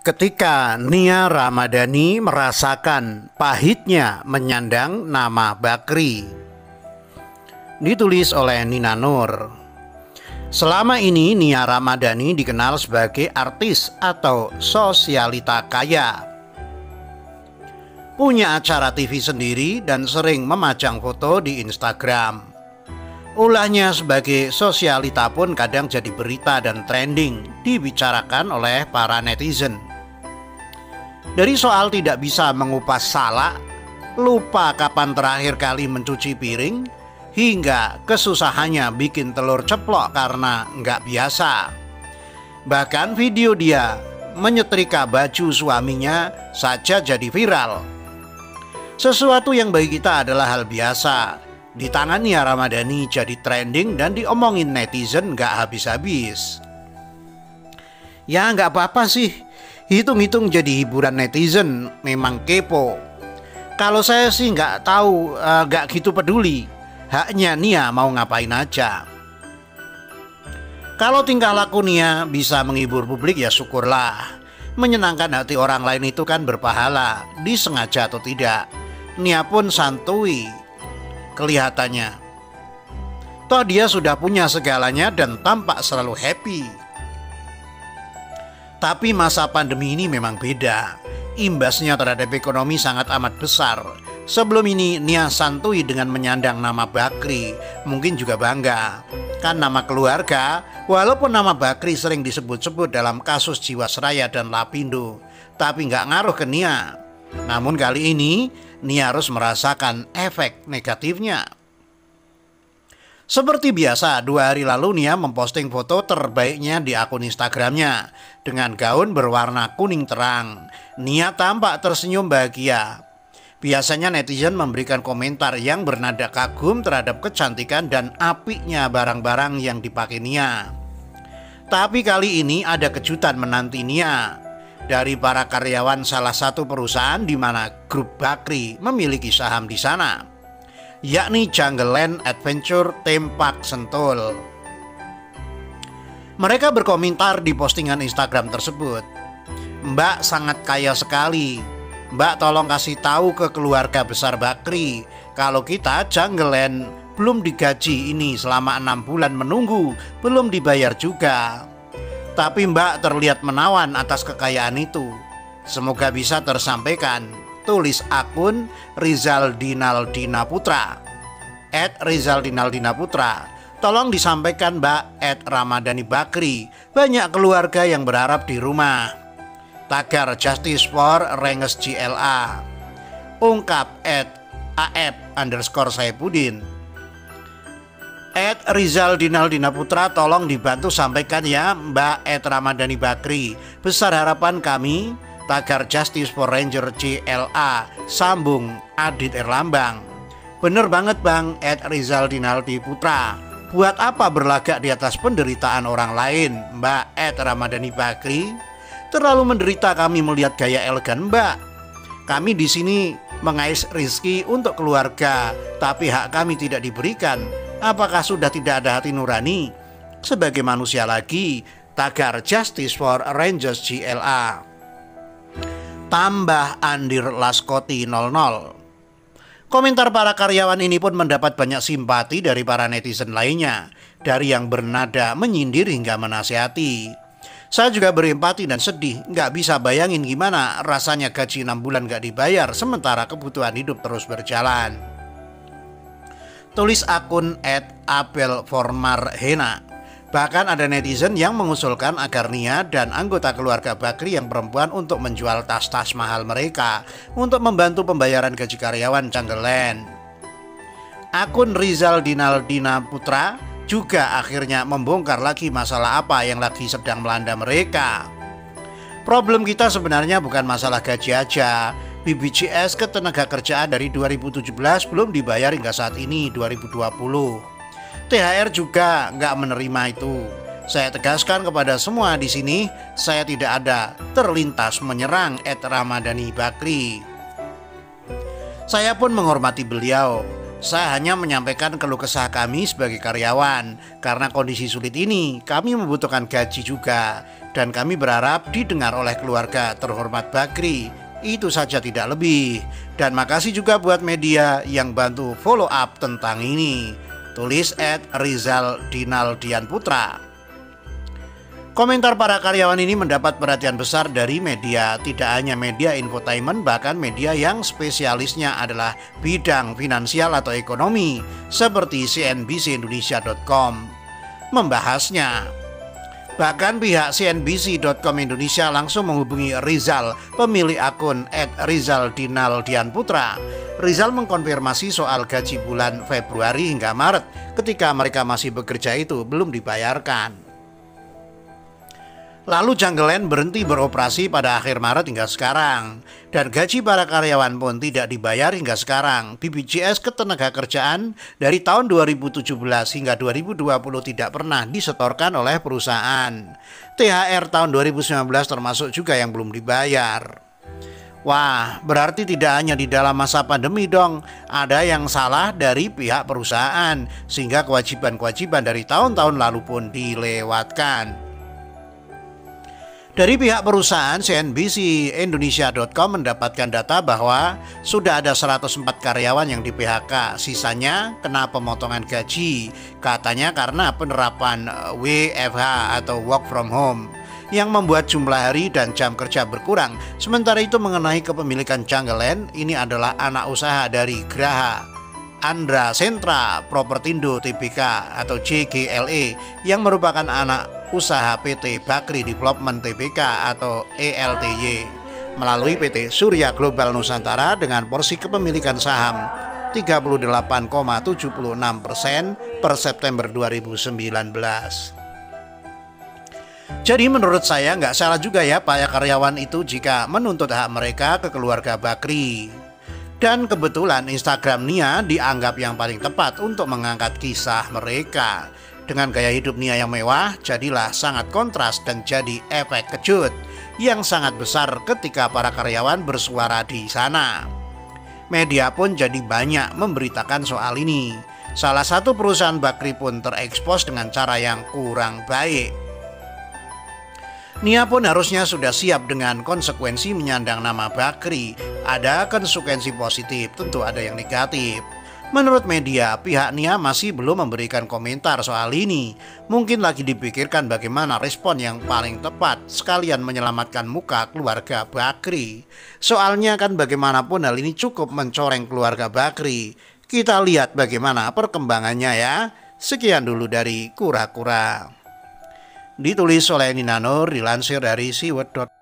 Ketika Nia Ramadhani merasakan pahitnya menyandang nama Bakri. Ditulis oleh Nina Nur. Selama ini Nia Ramadhani dikenal sebagai artis atau sosialita kaya. Punya acara TV sendiri dan sering memajang foto di Instagram. Ulahnya sebagai sosialita pun kadang jadi berita dan trending dibicarakan oleh para netizen. Dari soal tidak bisa mengupas salak, lupa kapan terakhir kali mencuci piring, hingga kesusahannya bikin telur ceplok karena nggak biasa. Bahkan video dia menyetrika baju suaminya saja jadi viral. Sesuatu yang bagi kita adalah hal biasa, di tangan Nia Ramadhani jadi trending dan diomongin netizen nggak habis-habis. Ya nggak apa-apa sih, hitung-hitung jadi hiburan netizen, memang kepo. Kalau saya sih nggak tahu, nggak gitu peduli. Haknya Nia mau ngapain aja. Kalau tingkah laku Nia bisa menghibur publik ya syukurlah. Menyenangkan hati orang lain itu kan berpahala, disengaja atau tidak. Nia pun santuy kelihatannya. Toh dia sudah punya segalanya dan tampak selalu happy. Tapi masa pandemi ini memang beda. Imbasnya terhadap ekonomi sangat amat besar. Sebelum ini Nia santuy dengan menyandang nama Bakri, mungkin juga bangga. Kan nama keluarga, walaupun nama Bakri sering disebut-sebut dalam kasus Jiwasraya dan Lapindo, tapi nggak ngaruh ke Nia. Namun kali ini Nia harus merasakan efek negatifnya. Seperti biasa, 2 hari lalu Nia memposting foto terbaiknya di akun Instagramnya dengan gaun berwarna kuning terang. Nia tampak tersenyum bahagia. Biasanya netizen memberikan komentar yang bernada kagum terhadap kecantikan dan apiknya barang-barang yang dipakai Nia. Tapi kali ini ada kejutan menanti Nia dari para karyawan salah satu perusahaan di mana grup Bakri memiliki saham di sana, yakni Jungle Land Adventure Theme Park Sentul. Mereka berkomentar di postingan Instagram tersebut, "Mbak sangat kaya sekali. Mbak tolong kasih tahu ke keluarga besar Bakri kalau kita Jungle Land belum digaji ini selama 6 bulan menunggu, belum dibayar juga. Tapi Mbak terlihat menawan atas kekayaan itu. Semoga bisa tersampaikan," tulis akun Rizal Dinaldina Putra @Rizaldinaldina Putra. "Tolong disampaikan Mbak @Ramadhani Bakri. Banyak keluarga yang berharap di rumah. Tagar Justice for Renges GLA. Ungkap @AF_Saipudin. Rizal Dinaldina Putra, tolong dibantu sampaikan ya Mbak Ramadhani Bakri. Besar harapan kami. Tagar Justice for Ranger GLA." Sambung Adit Erlambang. "Bener banget Bang @Rizal Dinaldi Putra. Buat apa berlagak di atas penderitaan orang lain Mbak Ramadhani Bakri? Terlalu menderita kami melihat gaya elegan Mbak. Kami di sini mengais rezeki untuk keluarga, tapi hak kami tidak diberikan. Apakah sudah tidak ada hati nurani? Sebagai manusia lagi." Tagar Justice for Rangers GLA. Tambah Andir Laskoti 00. Komentar para karyawan ini pun mendapat banyak simpati dari para netizen lainnya, dari yang bernada menyindir hingga menasihati. "Saya juga berempati dan sedih, nggak bisa bayangin gimana rasanya gaji 6 bulan nggak dibayar sementara kebutuhan hidup terus berjalan," tulis akun @abelformarhena. Bahkan ada netizen yang mengusulkan agar Nia dan anggota keluarga Bakri yang perempuan untuk menjual tas-tas mahal mereka untuk membantu pembayaran gaji karyawan Jungle Land. Akun Rizal Dinaldina Putra juga akhirnya membongkar lagi masalah apa yang lagi sedang melanda mereka. "Problem kita sebenarnya bukan masalah gaji aja. BPJS Ketenagakerjaan dari 2017 belum dibayar hingga saat ini 2020. THR juga nggak menerima itu. Saya tegaskan kepada semua di sini, saya tidak ada terlintas menyerang Ramadhani Bakri. Saya pun menghormati beliau. Saya hanya menyampaikan keluh kesah kami sebagai karyawan. Karena kondisi sulit ini, kami membutuhkan gaji juga. Dan kami berharap didengar oleh keluarga terhormat Bakri. Itu saja, tidak lebih. Dan makasih juga buat media yang bantu follow up tentang ini. Tulis @Rizal Dinaldian Putra. Komentar para karyawan ini mendapat perhatian besar dari media, tidak hanya media infotainment, bahkan media yang spesialisnya adalah bidang finansial atau ekonomi, seperti cnbcindonesia.com. Membahasnya, bahkan pihak cnbc.com Indonesia langsung menghubungi Rizal, pemilik akun @RizalDinaldianputra. Rizal mengkonfirmasi soal gaji bulan Februari hingga Maret ketika mereka masih bekerja itu belum dibayarkan. Lalu Jungleland berhenti beroperasi pada akhir Maret hingga sekarang. Dan gaji para karyawan pun tidak dibayar hingga sekarang. BPJS Ketenagakerjaan dari tahun 2017 hingga 2020 tidak pernah disetorkan oleh perusahaan. THR tahun 2019 termasuk juga yang belum dibayar. Wah, berarti tidak hanya di dalam masa pandemi dong, ada yang salah dari pihak perusahaan, sehingga kewajiban-kewajiban dari tahun-tahun lalu pun dilewatkan. Dari pihak perusahaan, cnbcindonesia.com mendapatkan data bahwa sudah ada 104 karyawan yang di PHK, sisanya kena pemotongan gaji, katanya karena penerapan WFH atau work from home, yang membuat jumlah hari dan jam kerja berkurang. Sementara itu mengenai kepemilikan Jungleland, ini adalah anak usaha dari Graha Andra Sentra Propertindo Tbk atau JGLE yang merupakan anak usaha PT Bakri Development Tbk atau ELTY melalui PT Surya Global Nusantara dengan porsi kepemilikan saham 38,76% per September 2019. Jadi menurut saya nggak salah juga ya para karyawan itu jika menuntut hak mereka ke keluarga Bakri. Dan kebetulan Instagram Nia dianggap yang paling tepat untuk mengangkat kisah mereka. Dengan gaya hidup Nia yang mewah, jadilah sangat kontras dan jadi efek kejut yang sangat besar ketika para karyawan bersuara di sana. Media pun jadi banyak memberitakan soal ini. Salah satu perusahaan Bakri pun terekspos dengan cara yang kurang baik. Nia pun harusnya sudah siap dengan konsekuensi menyandang nama Bakri. Ada konsekuensi positif, tentu ada yang negatif. Menurut media, pihak Nia masih belum memberikan komentar soal ini. Mungkin lagi dipikirkan bagaimana respon yang paling tepat, sekalian menyelamatkan muka keluarga Bakri. Soalnya kan bagaimanapun hal ini cukup mencoreng keluarga Bakri. Kita lihat bagaimana perkembangannya ya. Sekian dulu dari Kura-Kura. Ditulis oleh Nina Nur, dilansir dari siwet.com.